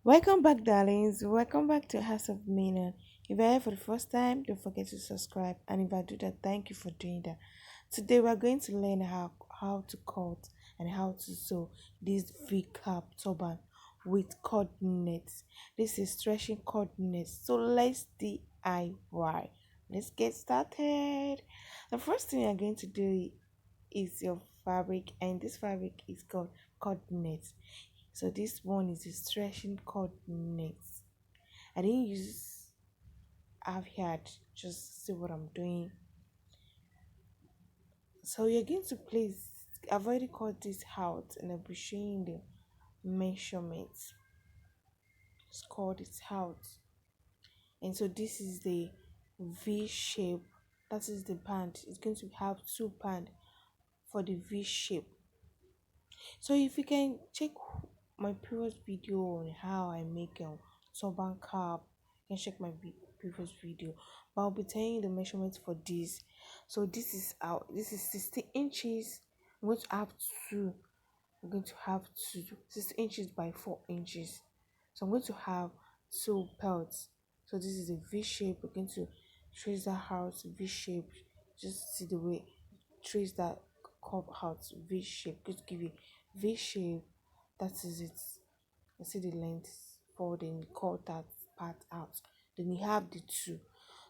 Welcome back, darlings. Welcome back to House of Mina. If you're here for the first time, don't forget to subscribe. And if I do that, thank you for doing that. Today, we're going to learn how to cut and how to sew this V cap turban with coordinates. This is stretching coordinates. So let's DIY. Let's get started. The first thing you're going to do is your fabric, and this fabric is called coordinates. So this one is a stretching coordinates. I didn't use I've had just see what I'm doing. So you're going to place, I've already cut this out and I'll be showing the measurements. Just cut it out. And so this is the V shape. That is the band. It's going to have two band for the V shape. So if you can check my previous video on how I make a turban cap, you can check my previous video. But I'll be telling you the measurements for this. So this is out. This is 60 inches. I'm going to have two. I'm going to have two 60 inches by 4 inches. So I'm going to have two belts. So this is a V shape. We're going to trace that out V shape. Just see the way trace that curve out V shape. Just give you V shape. That is it. You see the length forward, then you cut that part out. Then you have the two.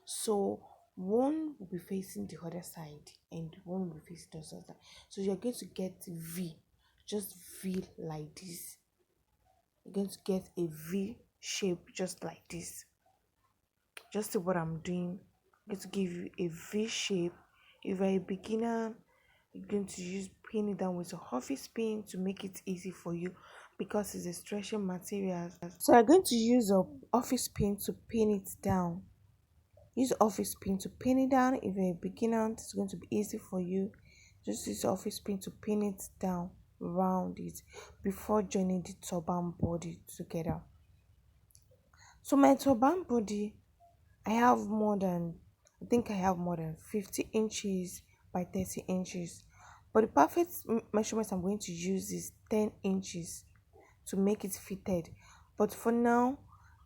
So one will be facing the other side and one will be facing the other side. So you're going to get V, just V like this. You're going to get a V shape just like this. Just see what I'm doing. I'm going to give you a V shape. If you're a beginner, you're going to use pin it down with a office pin to make it easy for you because it's a stretching material. So I'm going to use a office pin to pin it down. Use office pin to pin it down. If you're a beginner, it's going to be easy for you. Just use office pin to pin it down around it before joining the turban body together. So my turban body, I think I have more than 50 inches by 30 inches. But the perfect measurement I'm going to use is 10 inches to make it fitted. But for now,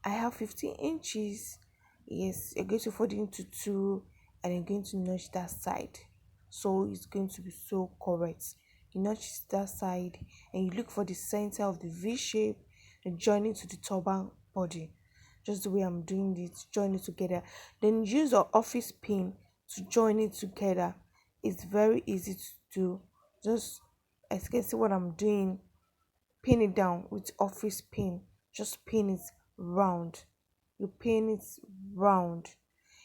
I have 15 inches. Yes, you're going to fold it into two and you're going to notch that side. So it's going to be so correct. You notch that side and you look for the center of the V shape and join it to the turban body. Just the way I'm doing it, join it together. Then use your office pin to join it together. It's very easy to do. Just as you can see what I'm doing, pin it down with office pin. Just pin it round. You pin it round.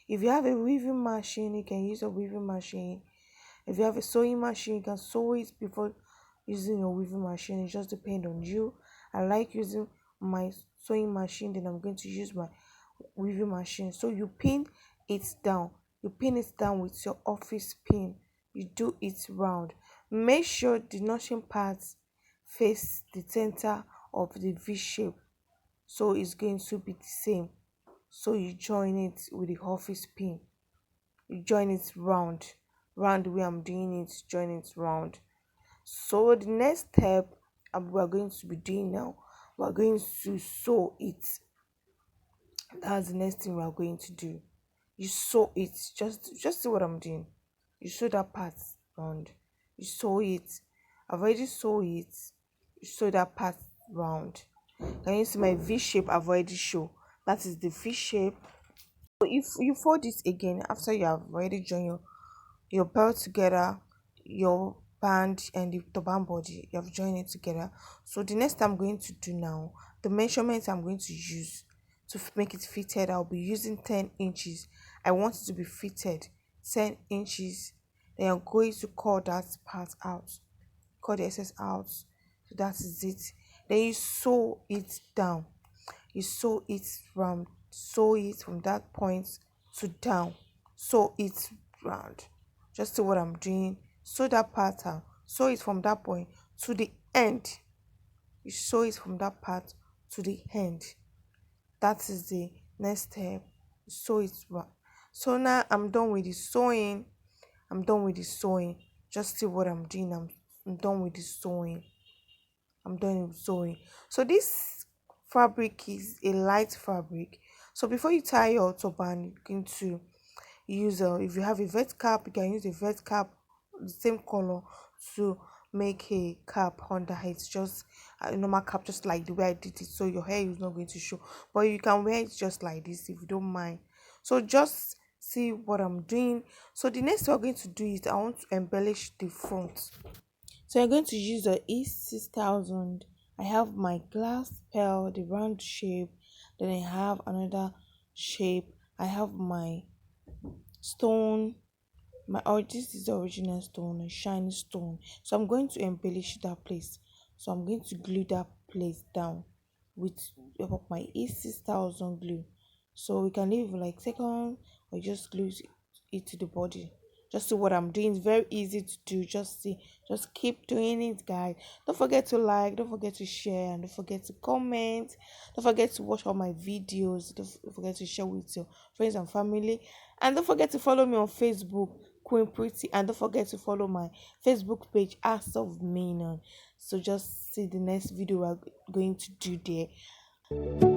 If you have a weaving machine, you can use a weaving machine. If you have a sewing machine, you can sew it before using your weaving machine. It just depends on you. I like using my sewing machine, then I'm going to use my weaving machine. So you pin it down. You pin it down with your office pin. You do it round. Make sure the notching parts face the center of the V shape. So it's going to be the same. So you join it with the office pin. You join it round. Round the way I'm doing it, join it round. So the next step we are going to be doing now, we are going to sew it. That's the next thing we are going to do. You sew it. Just see what I'm doing. You sew that part round. You sew it. I've already sew it. You sew that part round. Can you see my V shape I've already shown? That is the V shape. So if you fold it again after you have already joined your belt together, your band and the turban body, you have joined it together. So the next I'm going to do now, the measurements I'm going to use to make it fitted, I'll be using 10 inches. I want it to be fitted 10 inches. Then I'm going to cut that part out, cut the excess out. So that is it. Then you sew it down. You sew it from that point to down. Sew it round. Just see what I'm doing. Sew that pattern. Sew it from that point to the end. You sew it from that part to the end. That is the next step. Sew it round. So now I'm done with the sewing. I'm done with the sewing. Just see what I'm doing. I'm done with the sewing. I'm done with sewing. So this fabric is a light fabric. So before you tie your turban, you're going to use if you have a vet cap, you can use a vet cap the same color to make a cap under it. Just a normal cap, just like the way I did it, so your hair is not going to show, but you can wear it just like this if you don't mind. So just see what I'm doing. So the next thing we're going to do is I want to embellish the front. So I'm going to use the E6000. I have my glass pearl, the round shape. Then I have another shape. I have my stone. My this is the original stone, a shiny stone. So I'm going to embellish that place. So I'm going to glue that place down with my E6000 glue. So we can leave like second or just glue it to the body. Just see what I'm doing. It's very easy to do. Just see, just keep doing it, guys. Don't forget to like, don't forget to share, and don't forget to comment. Don't forget to watch all my videos. Don't forget to share with your friends and family. And don't forget to follow me on Facebook, Queen Pretty. And don't forget to follow my Facebook page, As of Mainon. So just see the next video we're going to do there.